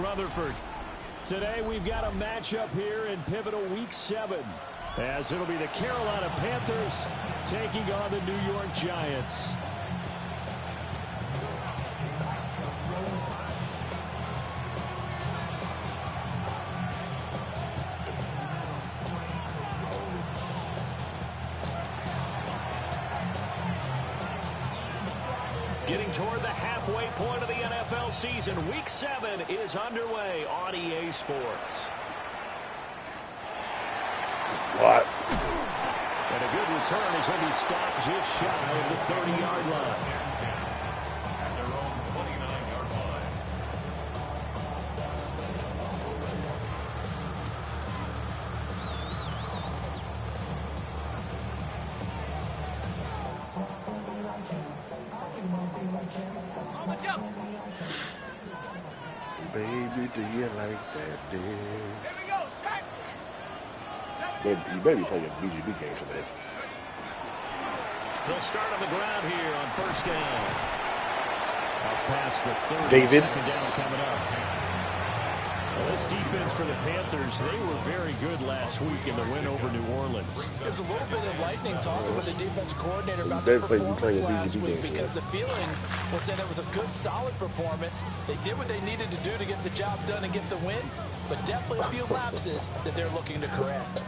Rutherford. Today we've got a matchup here in pivotal Week 7. As it'll be the Carolina Panthers taking on the New York Giants. Getting toward the halfway point of the NFL season, Week 7 is underway on EA Sports. What? And a good return as he'll be stopped just shy of the 30-yard line. At their own 29-yard line. On the jump. Baby, do you like that, dude? Here we go, set. You better be playing a BGB game today. They'll start on the ground here on first down. Out past the 30, David. Second down coming up. Well, this defense for the Panthers, they were very good last week in the win over New Orleans. There's a little bit of lightning talking with the defense coordinator about They the played performance a last BGB week game, because the feeling was that it was a good, solid performance. They did what they needed to do to get the job done and get the win, but definitely a few lapses that they're looking to correct.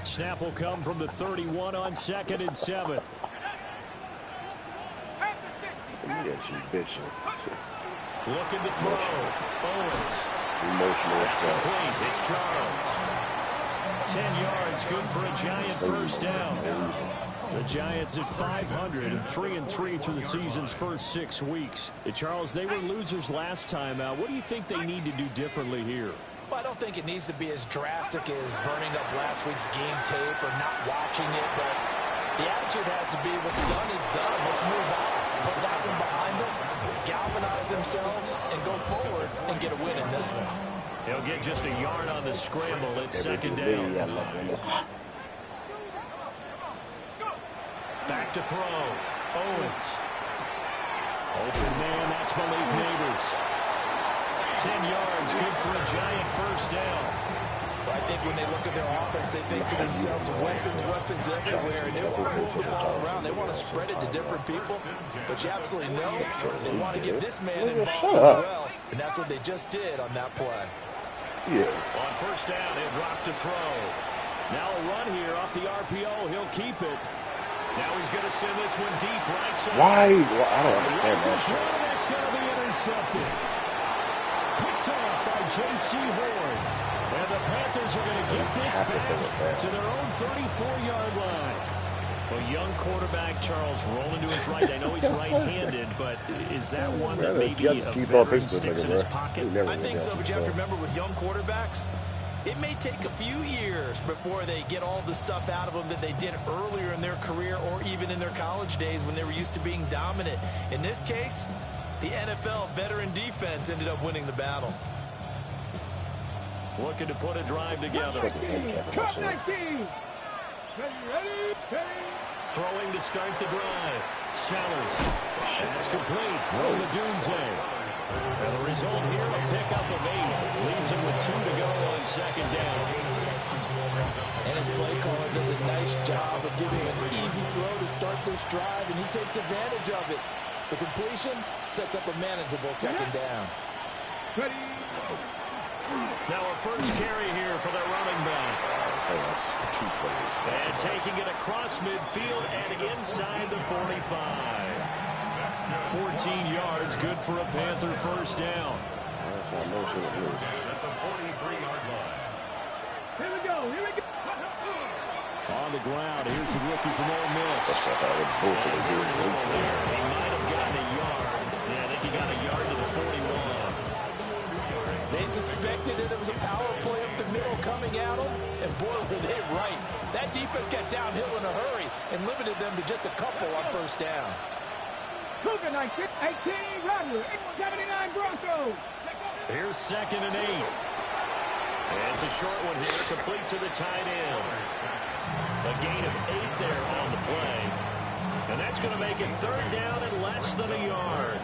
Snap will come from the 31 on 2nd and 7. Yeah, she's bitching. Looking to throw. Owens. Emotional. That's complete. It's Charles. 10 yards, good for a Giant first down. The Giants at 500 and 3-3 through the season's first 6 weeks. Charles, they were losers last time out. What do you think they need to do differently here? Well, I don't think it needs to be as drastic as burning up last week's game tape or not watching it, but the attitude has to be what's done is done. Let's move on, put that one behind them, galvanize themselves, and go forward and get a win in this one. They'll get just a yard on the scramble at second down. Back to throw. Owens. Open man, that's Malik Neighbors. 10 yards, good for a Giant first down. Well, I think when they look at their offense, they think to themselves, weapons everywhere, and they want to move the ball around. They want to spread it to different people, but you absolutely know they want to get this man involved as well, and that's what they just did on that play. Yeah. On first down, he'll drop to throw. Now a run here off the RPO. He'll keep it. Now he's going to send this one deep right side. Why? Well, I don't understand that. That's going to be intercepted. Picked off by J.C. Horn. And the Panthers are going to get this back to their own 34-yard line. Well, young quarterback Charles rolling to his right. I know he's right-handed, but is that one that maybe a veteran sticks in his pocket? I think so, but you have to remember with young quarterbacks, it may take a few years before they get all the stuff out of them that they did earlier in their career or even in their college days when they were used to being dominant. In this case, the NFL veteran defense ended up winning the battle. Looking to put a drive together. Throwing to start the drive. Sellers. That's complete. Roll the Dunze. And the result here, a pickup of 8. Leaves him with 2 to go on second down. And his play caller does a nice job of giving him an easy throw to start this drive, and he takes advantage of it. The completion sets up a manageable second down. Now a first carry here for the running back. And taking it across midfield and inside the 45. 14 yards, good for a Panther first down. At the 43-yard line. Here we go. On the ground, here's the rookie from Ole Miss. He might have gotten a yard. Yeah, I think he got a yard to the 41. They suspected it was a power play up the middle coming at them, and boy, were they right. That defense got downhill in a hurry and limited them to just a couple on first down. Cougar 18, Rodgers, 79 Broncos. Here's 2nd and 8. And it's a short one here, complete to the tight end. A gain of 8 there on the play. And that's going to make it 3rd down and less than a yard.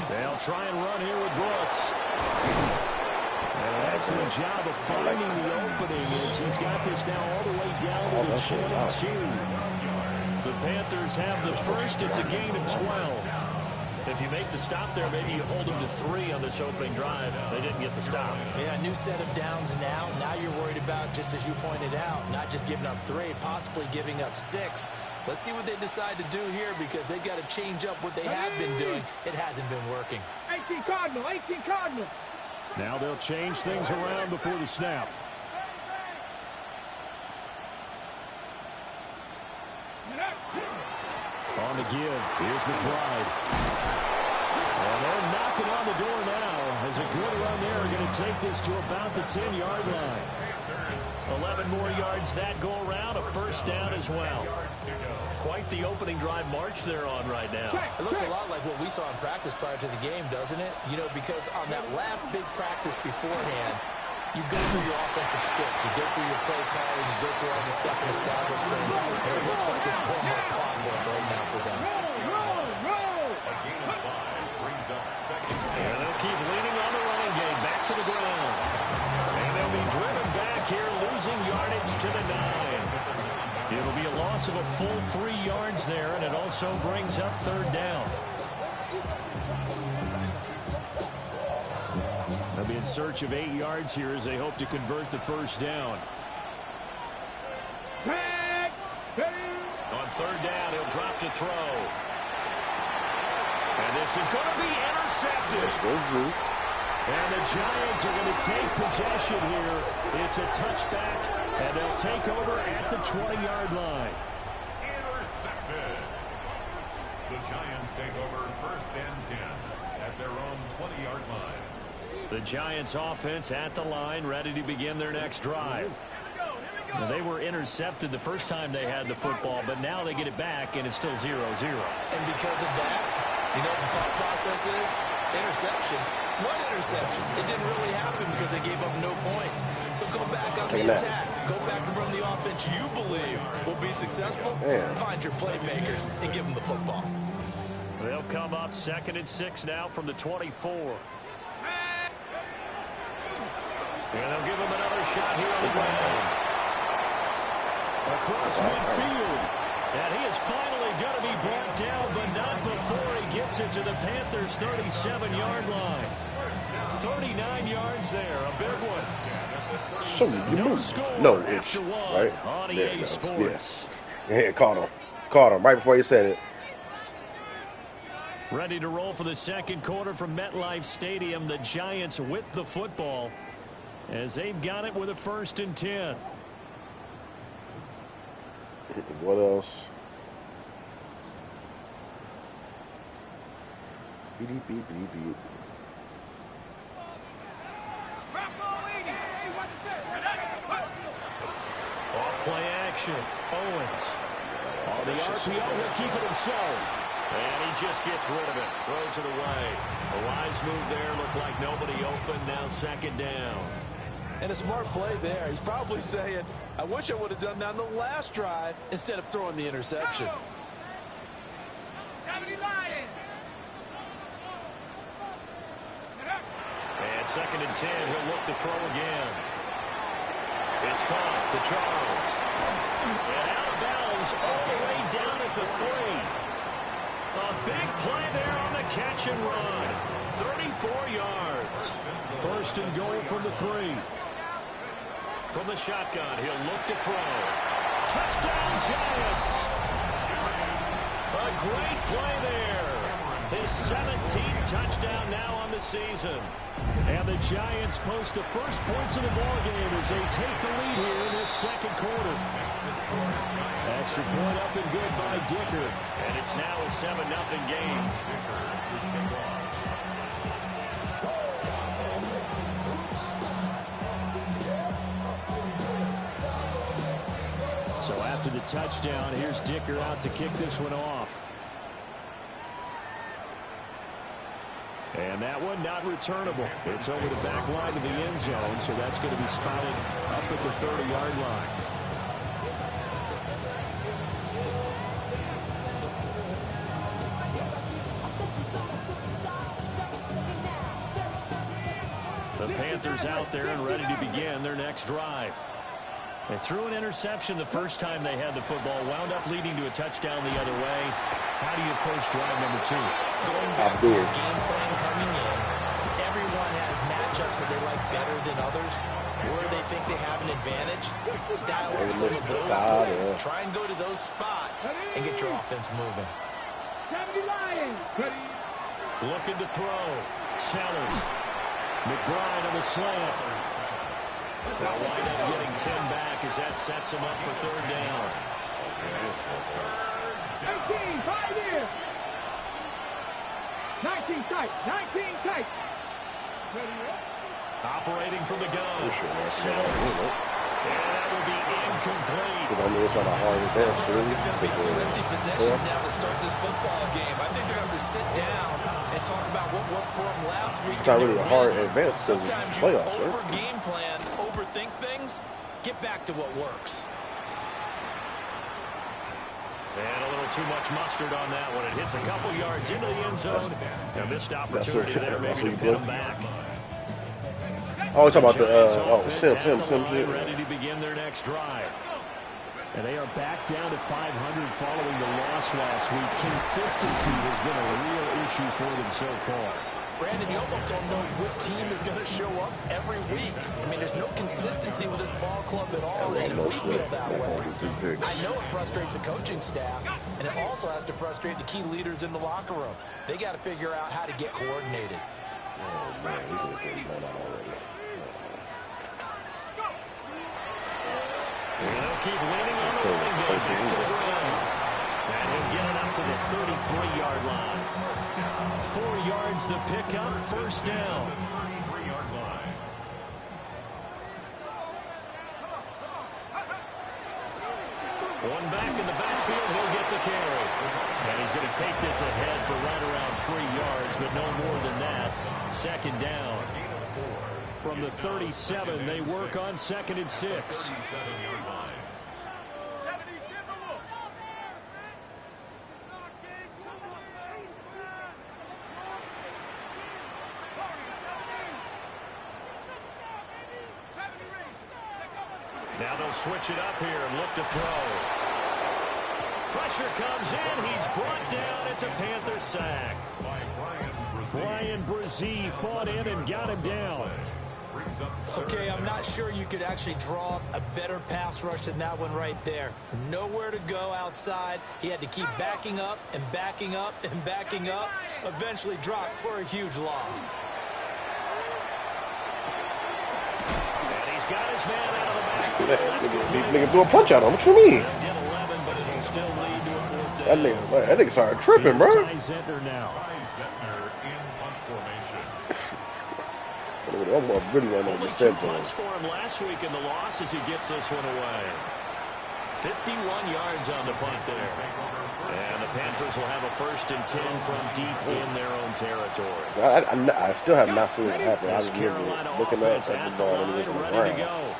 They'll try and run here with Brooks. An excellent job of finding the opening as he's got this now all the way down to the 22. The Panthers have the first. It's a gain of 12. If you make the stop there, maybe you hold them to 3 on this opening drive. They didn't get the stop. Yeah, new set of downs now. Now you're worried about, just as you pointed out, not just giving up 3, possibly giving up 6. Let's see what they decide to do here because they've got to change up what they have been doing. It hasn't been working. 18 Cardinal, 18 Cardinal. Now they'll change things around before the snap. On the give, here's McBride. And they're knocking on the door now as a good run there are going to take this to about the 10-yard line. 11 more yards that go around, a first down as well. Quite the opening drive march they're on right now. It looks a lot like what we saw in practice prior to the game, doesn't it? You know, because on that last big practice beforehand, you go through your offensive script, you go through your play calling, you go through all the stuff and establish things, and it looks like it's going like clockwork right now for them. A gain of 5 brings up second. And they'll keep leaning on the running game, back to the ground. And they'll be driven back here, losing yardage to the 9. It'll be a loss of a full 3 yards there, and it also brings up third down. They'll be in search of 8 yards here as they hope to convert the first down. On third down, he'll drop to throw. And this is going to be intercepted. And the Giants are going to take possession here. It's a touchback, and they'll take over at the 20-yard line. Intercepted. The Giants take over first and 10 at their own 20-yard line. The Giants offense at the line, ready to begin their next drive. Now, they were intercepted the first time they had the football, but now they get it back, and it's still 0-0. And because of that, you know what the thought process is? Interception. What interception? It didn't really happen because they gave up no points. So go back on the attack. Go back and run the offense you believe will be successful. Find your playmakers and give them the football. They'll come up 2nd and 6 now from the 24. And they'll give him another shot here on the ground. Across midfield. And he is finally going to be brought down, but not before he gets it to the Panthers' 37-yard line. 39 yards there, a big one. No score no after itch, one right? on EA Sports. Yeah, caught him right before you said it. Ready to roll for the second quarter from MetLife Stadium. The Giants with the football as they've got it with a 1st and 10. What else? Beep, beep, beep, beep. Off play action. Owens. On the RPO, he'll keep it himself. And he just gets rid of it. Throws it away. A wise move there. Looked like nobody open. Now 2nd down. And a smart play there. He's probably saying, I wish I would have done that on the last drive instead of throwing the interception. 70 Lions. And 2nd and 10. He'll look to throw again. It's caught to Charles. And out of bounds all the way down at the 3. A big play there on the catch and run. 34 yards. 1st and goal from the 3. From the shotgun, he'll look to throw. Touchdown, Giants. A great play there. His 17th touchdown now on the season. And the Giants post the first points of the ballgame as they take the lead here in this second quarter. Extra point up and good by Dicker. And it's now a 7-0 game. So after the touchdown, here's Dicker out to kick this one off. And that one not returnable. It's over the back line of the end zone, so that's going to be spotted up at the 30-yard line. Panthers out there and ready to begin their next drive. They threw an interception the first time they had the football, wound up leading to a touchdown the other way. How do you approach drive number 2? Going back to your game plan coming in, everyone has matchups that they like better than others, where they think they have an advantage. Dial up some of those plays. Try and go to those spots and get your offense moving. Looking to throw. Sellers. McBride on the slant. They'll wind up getting 10 back as that sets them up for third down. 19, 5 here. 19 tight, 19 tight. Operating from the gun. Sellers. And that will be incomplete. Looks like it's going to be 2 empty possessions now to start this football game. I think they're going to have to sit down and talk about what worked for them last week. It's not really a hard advance. Sometimes you over game plan, overthink things, get back to what works. And a little too much mustard on that one. It hits a couple yards into the end zone. A missed opportunity there maybe to pin them back. Oh, we're talking about the Sim. Ready to begin their next drive. And they are back down to 500 following the loss last week. Consistency has been a real issue for them so far. Brandon, you almost don't know what team is going to show up every week. I mean, there's no consistency with this ball club at all, and we feel that way. I know it frustrates the coaching staff, and it also has to frustrate the key leaders in the locker room. They got to figure out how to get coordinated. Oh, man, we could have been going on already. They'll keep leaning on the running game back to the ground. And he'll get it up to the 33-yard line. 4 yards the pickup, first down. 33-yard line. One back in the backfield, he'll get the carry. And he's going to take this ahead for right around 3 yards, but no more than that. Second down. From the 37, they work on 2nd and 6. 37-yard line. Now they'll switch it up here and look to throw. Pressure comes in. He's brought down. It's a Panther sack. Brian Brzee fought in and got him down. Okay, I'm not sure you could actually draw a better pass rush than that one right there. Nowhere to go outside. He had to keep backing up and backing up and backing up. Eventually dropped for a huge loss. And he's got his man out of the backfield. Nigga do a punch out on him. What you mean? Get 11, but it'll still lead to a 4th That down. nigga started tripping, bro. Ty Zentner now. Zentner in punt formation. I'm really running Only the 2 set punts for him last week in the loss as he gets this one away. 51 yards on the punt there. And the Panthers will have a 1st and 10 from deep in their own territory. I still have not seen it happen. I was Carolina looking up offense at at the the ball and line, it was ready to around. go.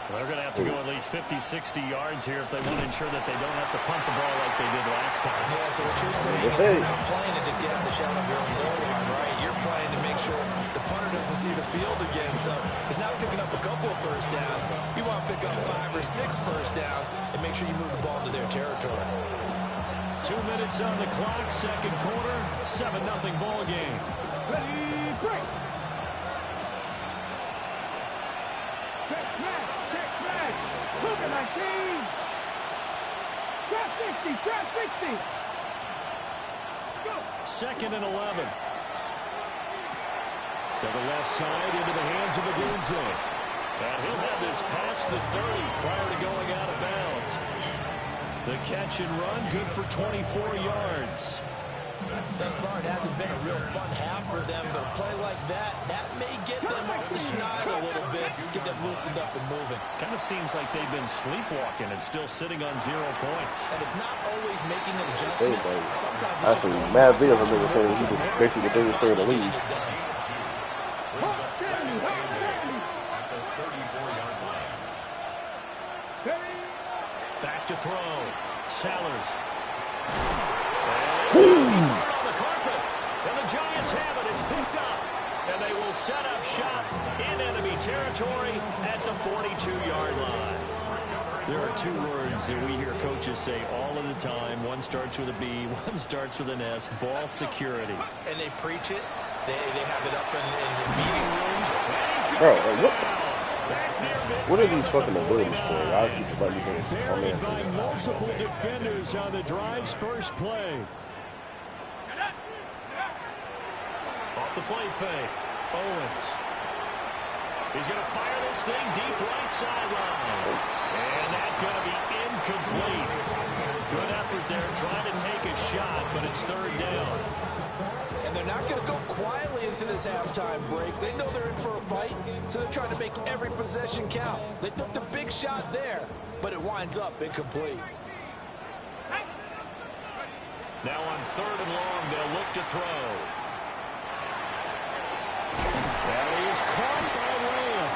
Well, they're going to have to go at least 50, 60 yards here if they want to ensure that they don't have to punt the ball like they did last time. Yeah, so what you're saying is you're not playing to just get out of the shadow of your own goal line, right? You're playing to make sure the punter doesn't see the field again. So he's not picking up a couple of first downs. You want to pick up 5 or 6 first downs and make sure you move the ball to their territory. 2 minutes on the clock, second quarter, 7-0 ball game. Ready, break. Check flag. Hooker 19. Trap 60, trap 60. Go. 2nd and 11. To the left side, into the hands of Agunzo. And he'll have this past the 30 prior to going out of bounds. The catch and run, good for 24 yards. Thus far, it hasn't been a real fun half for them, but a play like that may get them off the schneid a little bit, get them loosened up and moving. Kind of seems like they've been sleepwalking and still sitting on 0 points. And it's not always making an adjustment. Sometimes it's Actually, just mad videos of niggas saying he was basically the biggest player in the league. Back to throw. Sellers. And it's on the carpet. And the Giants have it. It's picked up. And they will set up shop in enemy territory at the 42-yard line. There are two words that we hear coaches say all of the time. One starts with a B, one starts with an S, ball security. And they preach it. They have it up in meeting rooms. Bro, what are these fucking abilities for? I keep letting you Buried by multiple defenders on the drive's first play. Off the play fake. Owens. He's going to fire this thing deep right sideline. And that's going to be incomplete. Good effort there trying to take a shot, but it's third down. And they're not going to go quietly into this halftime break. They know they're in for a fight, so they're trying to make every possession count. They took the big shot there, but it winds up incomplete. Now on third and long, they'll look to throw. That is caught by Lamb.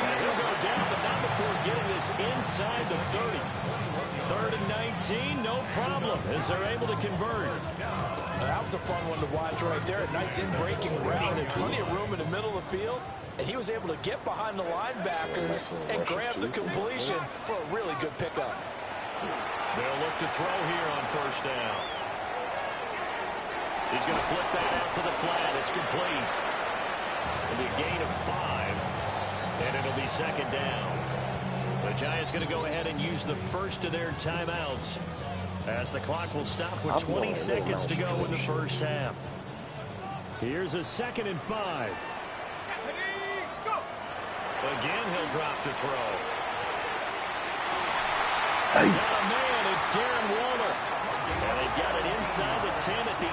And he'll go down, but not before getting this inside the 30. Third and 19, no problem, as they're able to convert. That was a fun one to watch right there. A nice in-breaking route and plenty of room in the middle of the field. And he was able to get behind the linebackers and grab the completion for a really good pickup. They'll look to throw here on first down. He's going to flip that out to the flat. It's complete. It'll be a gain of 5, and it'll be second down. The Giants going to go ahead and use the first of their timeouts as the clock will stop with 20 seconds to go in the first half. Here's a 2nd and 5. Again, he'll drop to throw. Got a man, it's Darren Waller. And they've got it inside the 10 at the 8.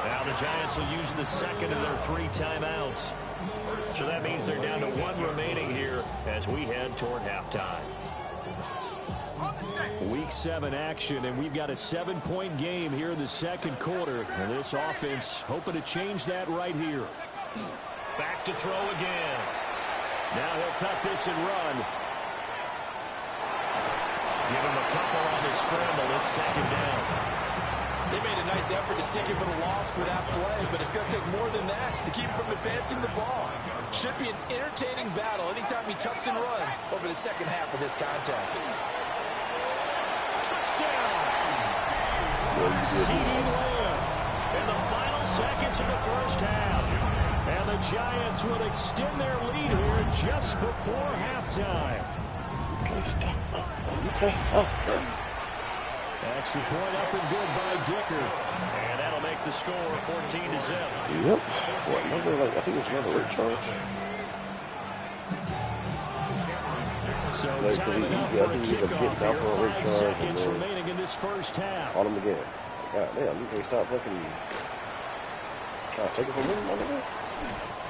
Now the Giants will use the second of their 3 timeouts. So that means they're down to 1 remaining here as we head toward halftime. Week 7 action, and we've got a 7-point game here in the second quarter. And this offense hoping to change that right here. Back to throw again. Now he'll tuck this and run. Give him a couple on the scramble. It's second down. They made a nice effort to stick him with a loss for that play, but it's going to take more than that to keep him from advancing the ball. Should be an entertaining battle anytime he tucks and runs over the second half of this contest. Touchdown! CeeDee Lamb in the final seconds of the first half. And the Giants will extend their lead here just before halftime. Extra point up and good by Dicker. And that'll make the score 14-0. Yep. What, another, I think it's another red charge. So time enough for a kickoff here. 5 seconds remaining in this first half. On him again. God damn, you can't stop fucking trying to take it from him.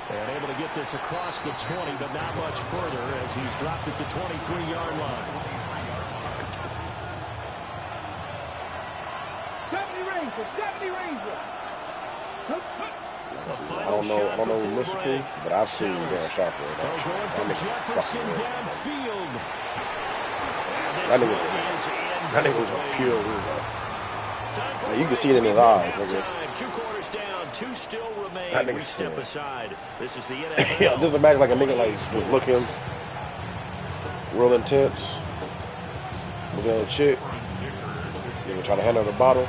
And able to get this across the 20, but not much further as he's dropped at the 23-yard line. 70 Ranger. I don't know Mississippi, but I've seen Darren Sharper. Going from Jefferson downfield. That nigga was a pure weirdo. You can see it in his eyes. 2 quarters down, 2 still remain. That nigga we step sick. aside. This is the NFL. Yeah, just imagine like a nigga like just looking real intense. Looking at a chick. Nigga trying to hand her the bottle.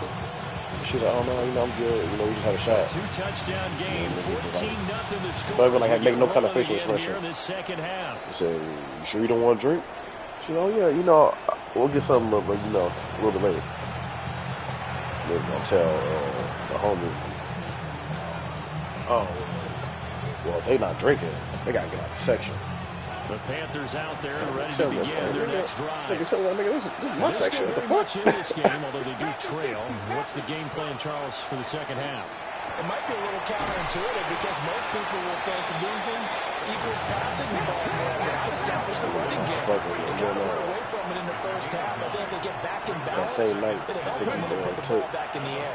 She's like, oh no, I'm good. We just had a shot. 2-touchdown game, 14-0 the score. But even like make no kind of facial expression. In this second half. He said, you sure you don't want to drink? She's like, oh yeah, we'll get something, but a little bit later. Maybe I'll tell the homie, oh, well, if they not drinking, they gotta get out of the section. The Panthers out there ready to begin their next drive. This is my section. Very much in this game, although they do trail. What's the game plan, Charles, for the second half? It might be a little counterintuitive because most people will think losing equals passing the ball more, but I establish the running game. They got away from it in the first half. I think they get back in balance. That same night, it'll help I think them to put the ball back in the air.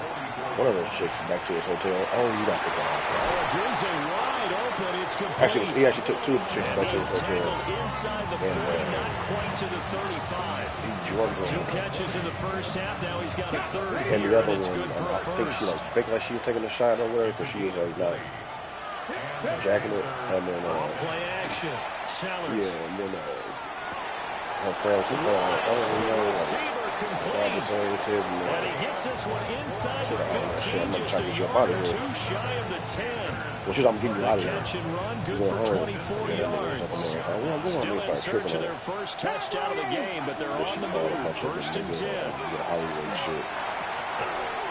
One of those chicks back to his hotel. Oh, you got to go out there. Odunze wide open. It's complete. Actually, he actually took 2 of the chicks back to his hotel. Inside the 40, not quite to the 35. 2 catches in the first half. Now he's got a third. And the other it's one, good for a I think first. she faked like she was taking a shot or whatever, because she was like not. jacking it, and then play action. Sellers. yeah, and then Receiver complete. And he gets this one inside the 15, just a yard or two shy of the 10. Well, shit, I'm getting you out of here. Catch and run, good for 24 yards. Still in search of their first touchdown of the game, but they're on the move. First and 10.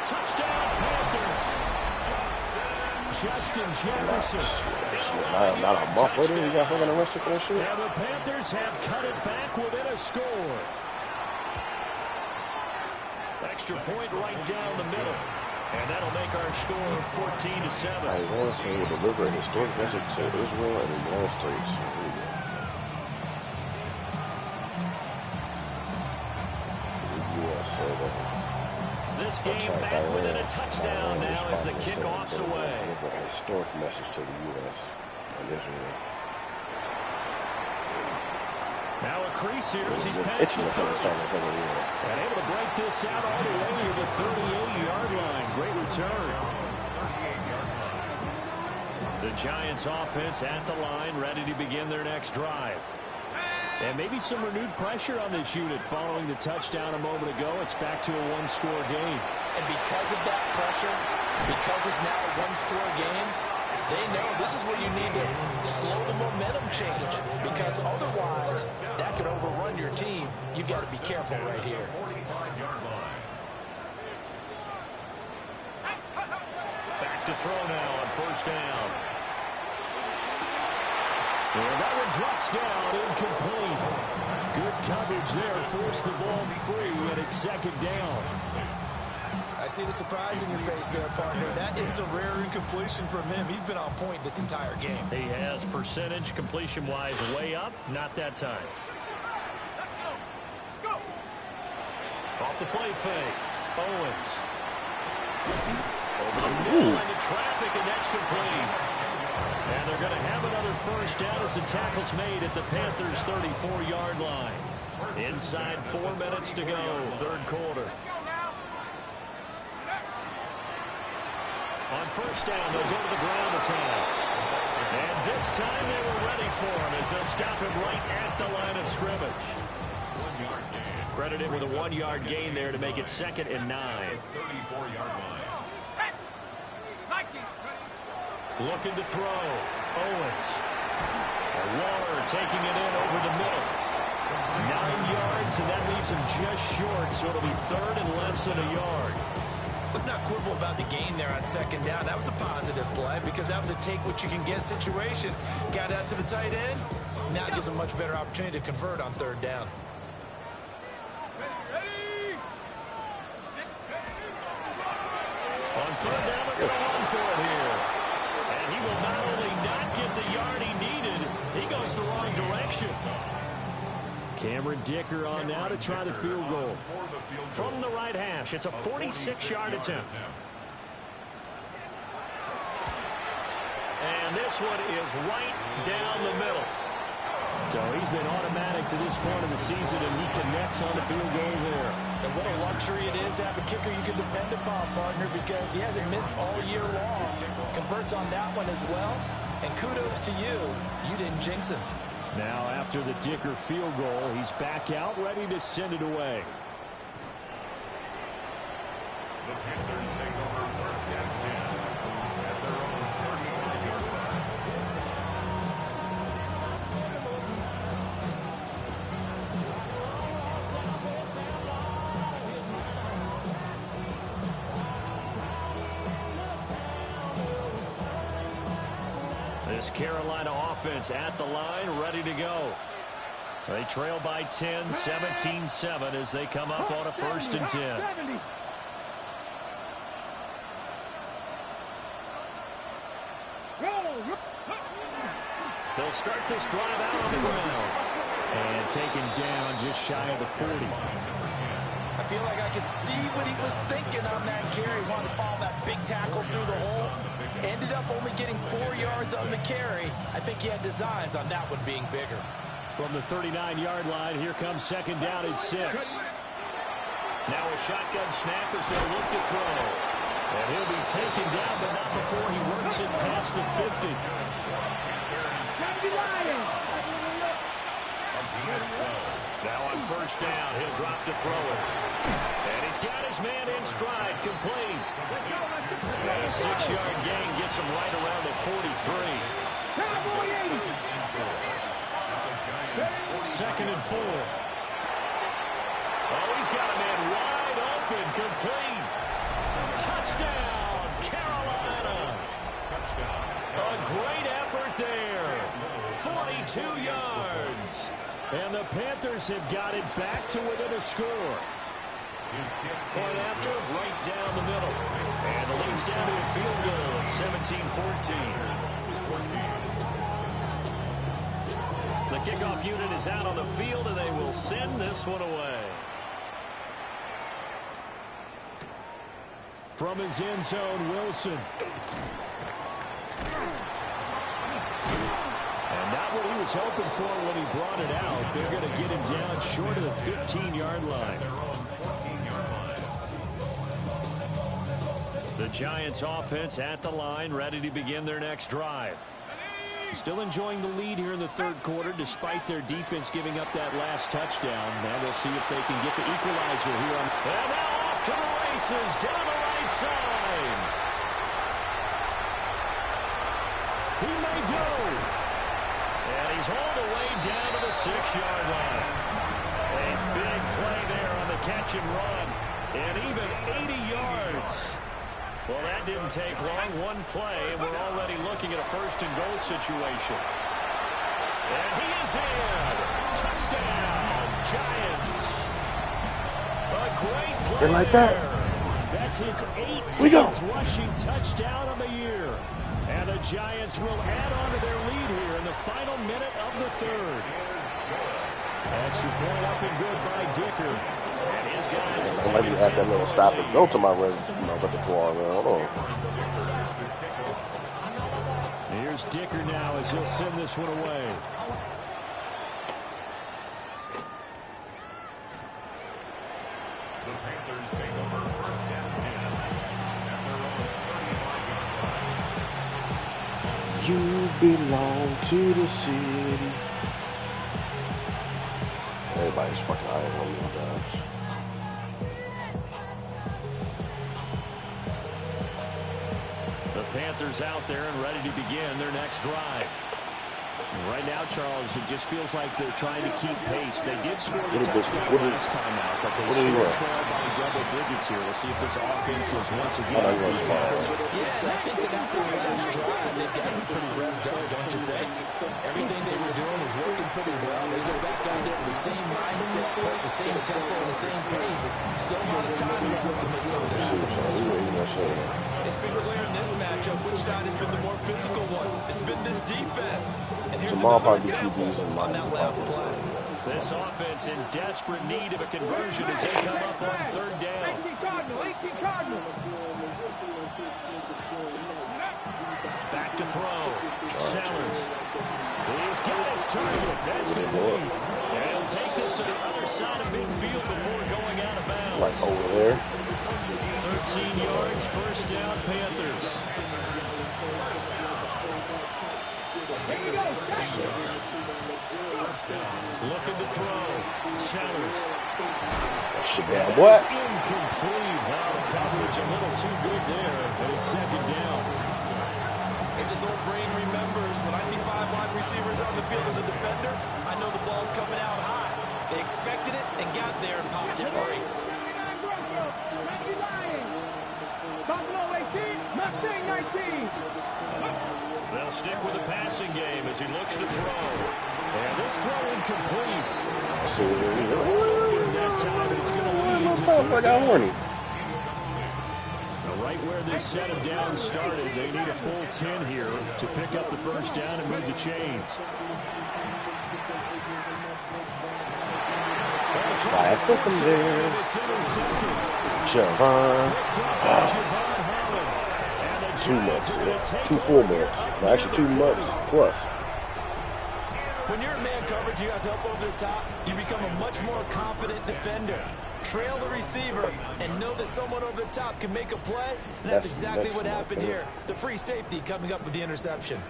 Touchdown, Panthers. Justin Jefferson. Not a month later, you got fucking arrested for that shit? And the Panthers have cut it back within a score. Extra point right down the middle. And that'll make our score 14-7. I want to say we'll deliver a historic message to Israel and the United States. This game back within a touchdown now as the kickoff's away. A historic message to the U.S. and Israel. Now a crease here as he's past the 30. And able to break this out all the way to the 38-yard line. Great return. The Giants offense at the line, ready to begin their next drive. And maybe some renewed pressure on this unit following the touchdown a moment ago. It's back to a one-score game. And because of that pressure, because it's now a one-score game, they know this is where you need to slow the momentum change, because otherwise that could overrun your team. You've got to be careful right here. Back to throw now on first down. And that one drops down, incomplete. Good coverage there, forced the ball free, and it's second down. I see the surprise in your face there, partner. That is a rare incompletion from him. He's been on point this entire game. He has percentage completion-wise way up. Not that time. Off the play fake. Owens. Over the middle into traffic, and that's complete. And they're going to have another first down as the tackle's made at the Panthers' 34-yard line. Inside 4 minutes to go, third quarter. On first down, they'll go to the ground attack. And this time they were ready for him as they'll stop him right at the line of scrimmage. Credited with a 1-yard gain there to make it 2nd and 9. 34-yard line. Looking to throw. Owens. Waller taking it in over the middle. 9 yards, and that leaves him just short, so it'll be 3rd and less than a yard. Let's not quibble about the gain there on second down. That was a positive play because that was a take-what-you-can-get situation. Got out to the tight end. Now it gives him a much better opportunity to convert on third down. On third down, they're going to run for it here. And he will not only not get the yard he needed, he goes the wrong direction. Cameron Dicker on now to try the field goal. From the right hash, it's a 46-yard attempt. And this one is right down the middle. So he's been automatic to this point of the season, and he connects on the field goal there. And what a luxury it is to have a kicker you can depend upon, partner, because he hasn't missed all year long. Converts on that one as well. And kudos to you. You didn't jinx him. Now, after the Dicker field goal, he's back out, ready to send it away. The Panthers take over first and 10 at their own 31-yard line. This Carolina offense at the line, ready to go. They trail by 10, 17-7 as they come up on a first and 10. They'll start this drive out on the ground. And taken down just shy of the 40. I feel like I could see what he was thinking on that carry. Wanted to follow that big tackle through the hole. Ended up only getting 4 yards on the carry. I think he had designs on that one being bigger. From the 39-yard line, here comes second down at 6. Now a shotgun snap as they'll look to throw. And he'll be taken down, but not before he works it past the 50. Now on first down, he'll drop to throw it. And he's got his man in stride, complete. And a 6-yard gain gets him right around the 43. 2nd and 4. Oh, he's got a man wide open, complete. Touchdown, Carolina. A great effort there. 42 yards. And the Panthers have got it back to within a score. Point after, right down the middle. And the lead's down to a field goal at 17-14. The kickoff unit is out on the field, and they will send this one away. From his end zone, Wilson. And not what he was hoping for when he brought it out. They're going to get him down short of the 15-yard line. The Giants offense at the line, ready to begin their next drive. Still enjoying the lead here in the 3rd quarter, despite their defense giving up that last touchdown. Now we'll see if they can get the equalizer here. And now off to the races, down the right side. He may go. And he's hauled away down to the 6-yard line. A big play there on the catch and run. And even 80 yards. Well, that didn't take long. One play, and we're already looking at a 1st and goal situation. And he is in. Touchdown, Giants. A great play. And like that. That's his 18th rushing touchdown of the year. And the Giants will add on to their lead here in the final minute of the 3rd. Extra point up and good by Dicker. And his guys will maybe have that little stop and go to my repertoire. Hold on. Here's Dicker now as he'll send this one away. The Panthers take over 1st and 10 at their own 35-yard line. You belong to the city. Everybody's fucking high on me, guys. The Panthers out there and ready to begin their next drive. Right now, Charles, it just feels like they're trying to keep pace. They did score the touchdown last time out, but they still trail by double digits here. We'll see if this offense is once again detailed. Yeah, I think that after the last drive, they've got them pretty revved up, don't you think? Everything they were doing was working pretty well. They go back out there with the same mindset, the same tempo, and the same pace. Still a lot of time left to make something happen. It's been clear in this matchup which side has been the more physical one. It's been this defense. And here's another example on that last play. This offense in desperate need of a conversion as they come up on 3rd down. Back to throw. Sellers. He's got his target. That's complete. And he'll take this to the other side of midfield before going out of bounds. Like over there. 13 yards, 1st down, Panthers. Looking to throw. Sellers. Shit, man, what? Incomplete. Now the coverage a little too good there, but it's 2nd down. As this old brain remembers, when I see 5 wide receivers on the field as a defender, I know the ball's coming out high. They expected it and got there and popped it free. They'll stick with the passing game as he looks to throw. And this throw incomplete. That time it's going to lead to right where this set of downs started. They need a full 10 here to pick up the 1st down and move the chains. I put them there. Javon. 2 months. 2 full months. No, actually 2 months plus. When you're in man coverage, you have help over the top. You become a much more confident defender. trail the receiver and know that someone over the top can make a play. And that's exactly what happened here. The free safety coming up with the interception.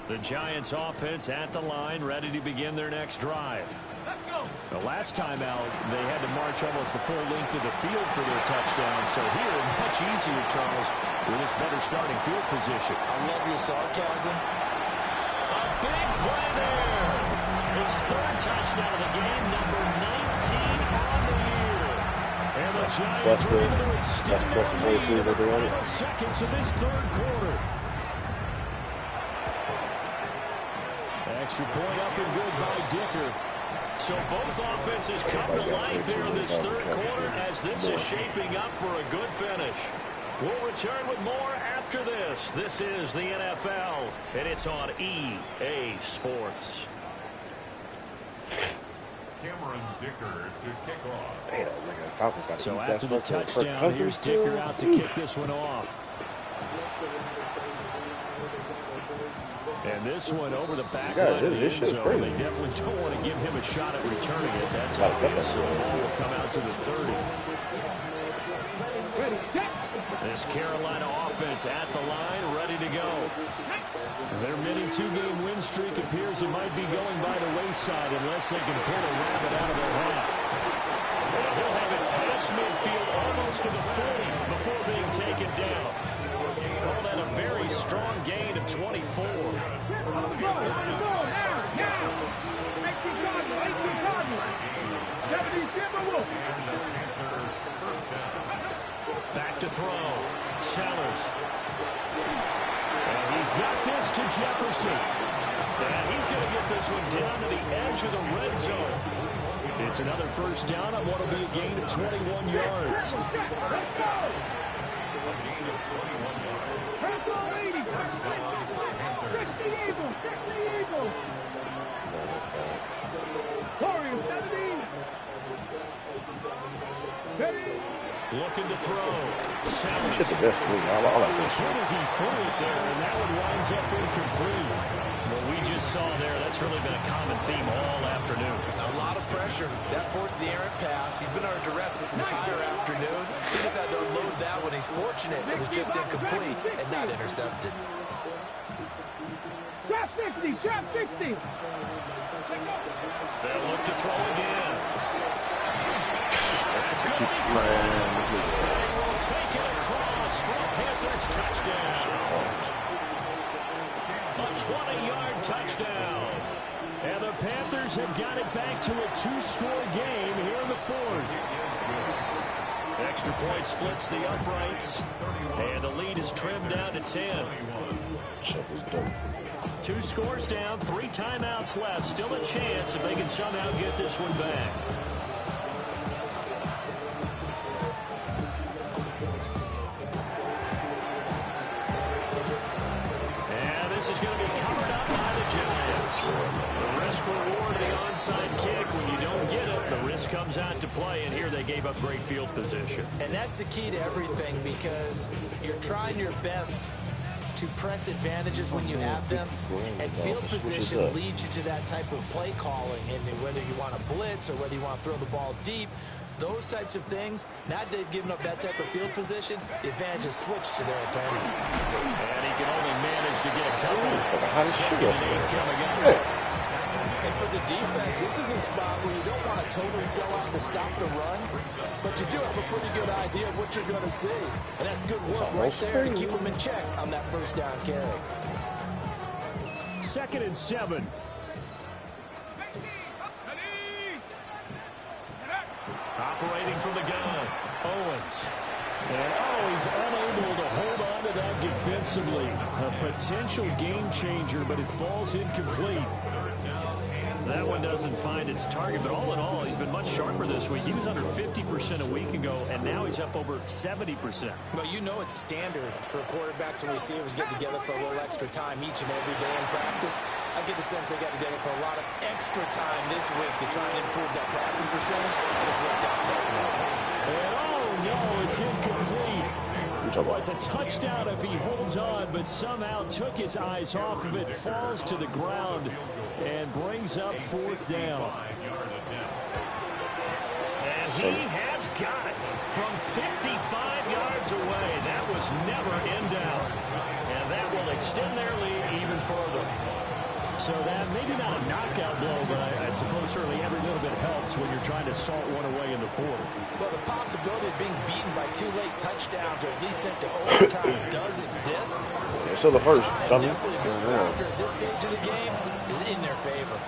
The Giants offense at the line, ready to begin their next drive. Let's go. The last time out, they had to march almost the full length of the field for their touchdown. So here, much easier, Charles, with this better starting field position. I love your sarcasm. A big play there. His third touchdown of the game, number 19 on the year. And the Giants are able to extend their lead in the final seconds of this third quarter. Extra point up and good by Dicker. So both offenses come to life here in this third quarter as this is shaping up for a good finish. We'll return with more after this. This is the NFL, and it's on EA Sports. Cameron Dicker to kick off. So after the touchdown, here's Dicker out to kick this one off. And this one over the back line of the end zone. They definitely don't want to give him a shot at returning it. That's obvious. So the ball will come out to the 30. This Carolina offense at the line, ready to go. Their mini two-game win streak appears it might be going by the wayside unless they can pull a rabbit out of their hat. And he'll have it past midfield almost to the 40 before being taken down. Call that a very strong gain of 24. Back to throw. Sellers. And he's got this to Jefferson. And he's going to get this one down to the edge of the red zone. It's another first down on what will be a gain of 21 yards. Looking to throw. Sellers. Shit, the best move. I like It was hit as he threw it there, and that one winds up incomplete. What we just saw there, that's really been a common theme all afternoon. A lot of pressure. That forced the errant pass. He's been under duress this entire afternoon. He just had to unload that one. He's fortunate it was just incomplete and not intercepted. Drop 60, drop 60. They'll look to throw again. That's going to be caught. They will take it across for a Panthers touchdown. A 20-yard touchdown. And the Panthers have got it back to a two-score game here in the fourth. Extra point splits the uprights. And the lead is trimmed down to 10. 2 scores down, 3 timeouts left. Still a chance if they can somehow get this one back. And this is going to be covered up by the Giants. The risk reward of the onside kick. When you don't get it, the risk comes out to play. And here they gave up great field position. And that's the key to everything, because you're trying your best to press advantages when you have them, and field position leads you to that type of play calling. And whether you want to blitz or whether you want to throw the ball deep, those types of things, now that they've given up that type of field position, the advantage is switched to their opponent. And he can only manage to get a couple. Second and 8 coming up. And for the defense, this is a spot where you don't want to totally sell out to stop the run, but you do have a pretty good idea of what you're going to see. And that's good work right there to keep them in check on that first down carry. 2nd and 7. Operating from the gun, Owens. And he's unable to hold on to that defensively. A potential game changer, but it falls incomplete. That one doesn't find its target, but all in all, he's been much sharper this week. He was under 50% a week ago, and now he's up over 70%. Well, you know it's standard for quarterbacks and receivers get together for a little extra time each and every day in practice. I get the sense they got together for a lot of extra time this week to try and improve that passing percentage, and it's worked out quite well. And no, it's incomplete. Well, it's a touchdown if he holds on, but somehow took his eyes off of it, falls to the ground, and brings up 4th down. And he has He's got it from 55 yards away. That was never in doubt. And that will extend their lead even further. So that maybe not a knockout blow, but I suppose certainly every little bit helps when you're trying to salt one away in the fourth. Well, the possibility of being beaten by 2 late touchdowns or at least sent to overtime does exist. So the first, definitely at this stage of the game is in their favor.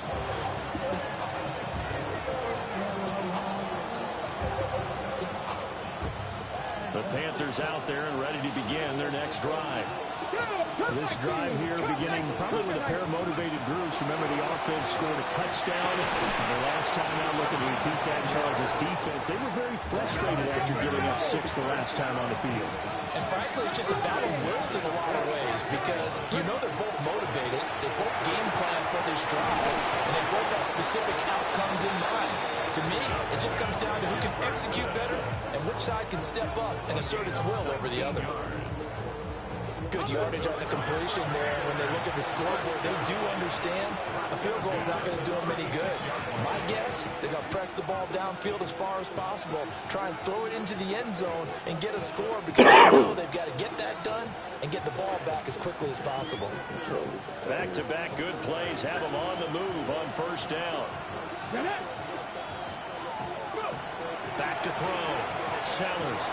The Panthers out there and ready to begin their next drive. This drive here beginning probably with a pair of motivated groups. Remember, the offense scored a touchdown. The last time out, looking to repeat that, Charles' defense, they were very frustrated after giving up 6 the last time on the field. And frankly, it's just a battle of wills in a lot of ways because you know they're both motivated. They both game plan for this drive, and they both have specific outcomes in mind. To me, it just comes down to who can execute better and which side can step up and assert its will over the other. Good yardage on the completion there. When they look at the scoreboard, they do understand a field goal is not going to do them any good. My guess, they're going to press the ball downfield as far as possible, try and throw it into the end zone and get a score because they know they've got to get that done and get the ball back as quickly as possible. Back-to-back good plays have them on the move on first down. Back to throw. Sellers.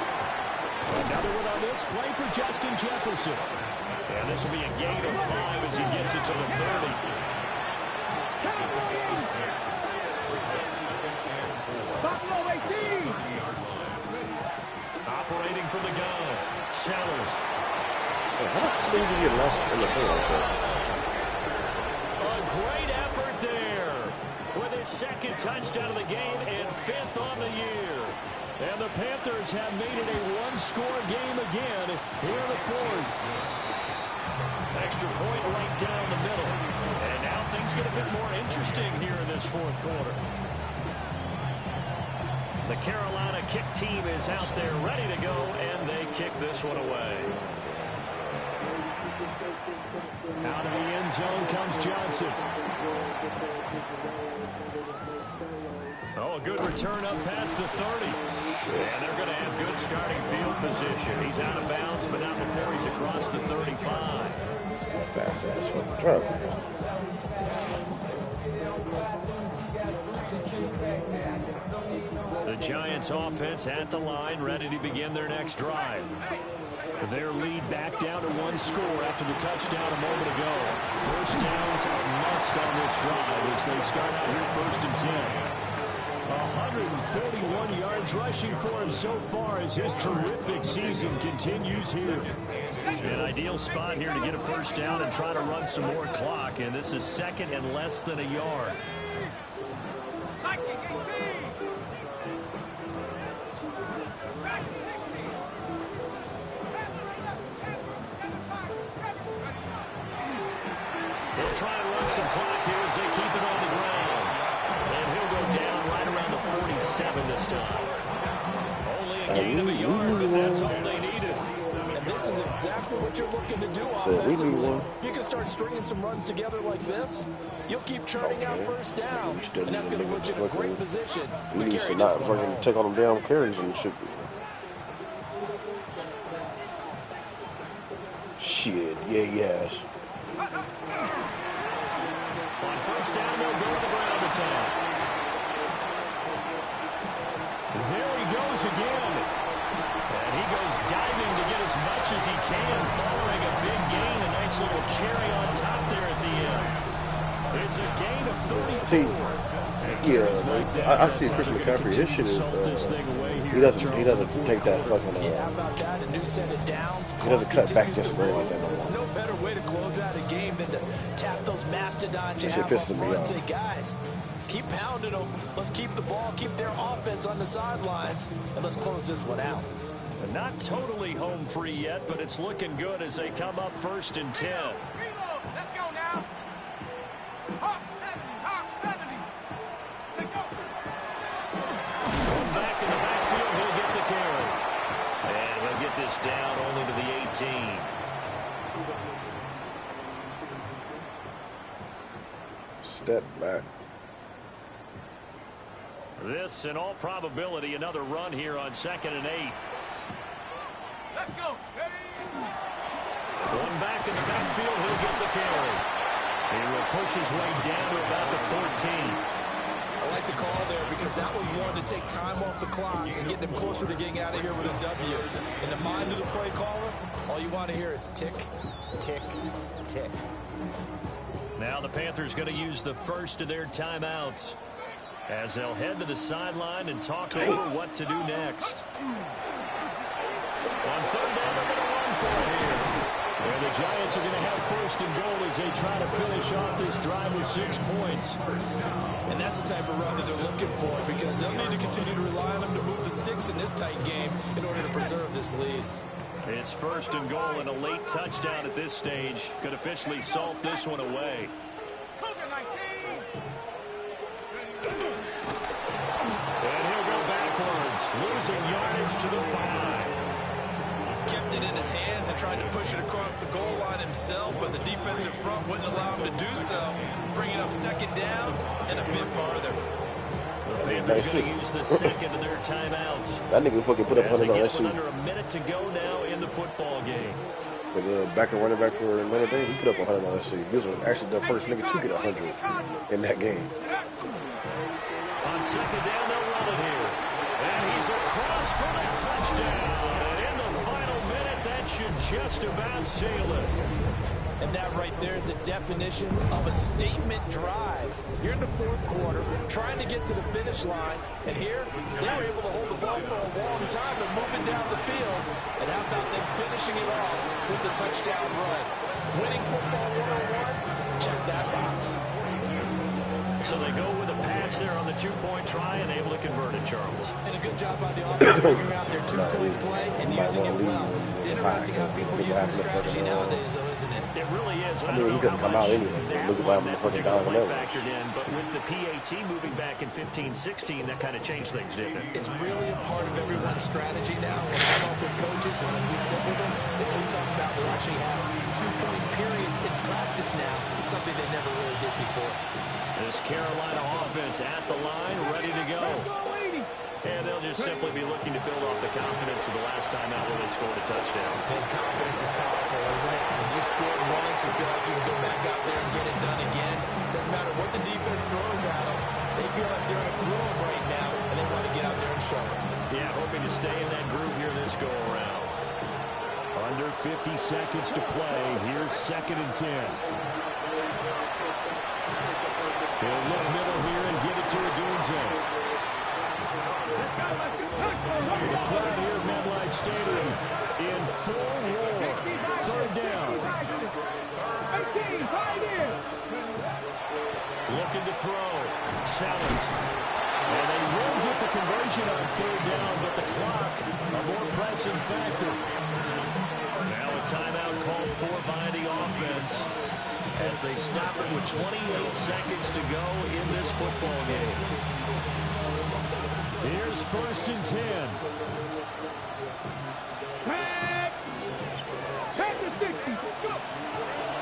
Another one on this play for Justin Jefferson. And this will be a gain of 5 as he gets it to the 30. Operating from the gun. Sellers. A great effort there with his second touchdown of the game and 5th on the year. And the Panthers have made it a one-score game again here in the fourth. Extra point right down the middle. And now things get a bit more interesting here in this fourth quarter. The Carolina kick team is out there ready to go, and they kick this one away. Out of the end zone comes Johnson. Oh, a good return up past the 30. And they're going to have good starting field position. He's out of bounds, but not before he's across the 35. The Giants offense at the line, ready to begin their next drive. Their lead back down to 1 score after the touchdown a moment ago. First downs are must on this drive as they start out here 1st and 10. 131 yards rushing for him so far as his terrific season continues here. An ideal spot here to get a first down and try to run some more clock, and this is 2nd and less than a yard. They'll try and run some clock here as they keep it on the ground. And he'll go down right around the 47 this time. Only a gain of a yard, but that's all they needed. And this is exactly what you're looking to do offensively. If you can start stringing some runs together like this, you'll keep churning out first down. And that's going to put you in a great position. We need to not fucking take on them damn carries and shit. Shit, yes. On first down, they'll go to the ground attack. There he goes again. And he goes diving to get as much as he can, following a big gain. A nice little cherry on top there at the end. It's a gain of 34. See, yeah, I see Chris McCaffrey. His shit is, he doesn't take that fucking, how about that? A new set of downs. He doesn't cut back just really like that no more. No better way to close out a game than to tap those mastodons you have up front and say, guys, keep pounding them. Let's keep the ball, keep their offense on the sidelines, and let's close this one out. Not totally home free yet, but it's looking good as they come up 1st and 10. Reload. Let's go now. Hawk 70. Hawk 70. Take over. Back in the backfield, he'll get the carry. And he'll get this down only to the 18. Step back. This, in all probability, another run here on 2nd and 8. Let's go. Steady. One back in the backfield, he'll get the carry. He will push his way down to about the 14. I like the call there because that was one to take time off the clock and get them closer to getting out of here with a W. In the mind of the play caller, all you want to hear is tick, tick, tick. Now the Panthers going to use the first of their timeouts as they'll head to the sideline and talk over what to do next. On 3rd down, they're going to run for it here. And the Giants are going to have 1st and goal as they try to finish off this drive with 6 points. And that's the type of run that they're looking for because they'll need to continue to rely on them to move the sticks in this tight game in order to preserve this lead. It's 1st and goal, and a late touchdown at this stage could officially salt this one away. And he'll go backwards, losing yardage to the 5. Kept it in his hands and tried to push it across the goal line himself, but the defensive front wouldn't allow him to do so, bringing up 2nd down and a bit farther. The Panthers going to use the 2nd of their timeouts. That nigga fucking put up 100 on SC. Under a minute to go now in the football game. But the back and running back for Notre Dame, he put up 100 on SC. This was actually the first nigga to get 100 in that game. On 2nd down, they'll run it here. And he's across for the touchdown. And in the final minute, that should just about seal it. And that right there is the definition of a statement drive. You're in the 4th quarter, trying to get to the finish line, and here, they were able to hold the ball for a long time and move it down the field. And how about them finishing it off with the touchdown run? Winning football 101, check that box. So they go with a pass there on the 2-point try and able to convert it, Charles. And a good job by the offense figuring out their 2-point play and using it well. It's interesting how people are using the strategy nowadays, though, isn't it? It really is. I mean, he couldn't come out anyway. That Look at him fucking down play factored in, but with the PAT moving back in 15-16, that kind of changed things, didn't it? It's really a part of everyone's strategy now. When I talk with coaches and when we sit with them, they always talk about they actually have 2-point periods in practice now. It's something they never really did before. This Carolina offense at the line, ready to go. And they'll just simply be looking to build off the confidence of the last time out where they scored a touchdown. And confidence is powerful, isn't it? When you've scored once, you feel like you can go back out there and get it done again. Doesn't matter what the defense throws at them. They feel like they're in a groove right now, and they want to get out there and show it. Yeah, hoping to stay in that groove here this go-around. Under 50 seconds to play. Here's 2nd and 10. He'll look middle here and give it to Odunze. The crowd here at MetLife Stadium in full roar. 3rd down. Looking to throw. Sellers. And they will get the conversion on 3rd down, but the clock a more pressing factor. Now a timeout called for by the offense as they stop it with 28 seconds to go in this football game. Here's 1st and 10.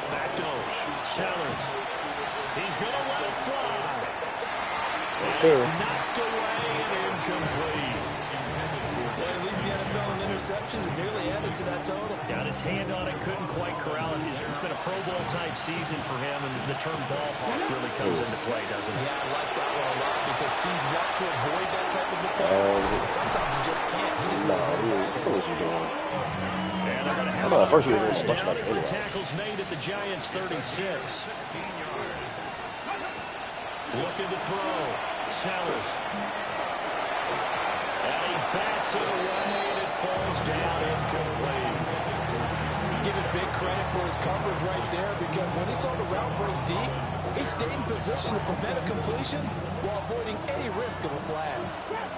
Back to Sellers. He's going to let it fly. And it's knocked away and incomplete. Well, he leads the NFL in interceptions and nearly added to that total. Got his hand on it, couldn't quite corral it. It's been a Pro Bowl type season for him, and the term ball hawk really comes into play, doesn't it? Yeah, I like that one a lot because teams want to avoid that type of a play. Sometimes you just can't. He just knows what to do. And they're going to have first down as the tackle's made at the Giants' 36. Looking to throw. Sellers. And he bats it away, and it falls down incomplete. Give it big credit for his coverage right there because when he saw the route break deep, he stayed in position to prevent a completion while avoiding any risk of a flag.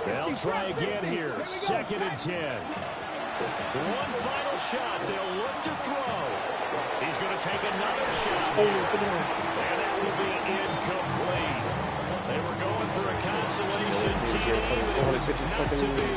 They'll try again here. 2nd and 10. One final shot. They'll look to throw. He's going to take another shot. And that will be incomplete. They were going for a consolation TD, but it was not to be.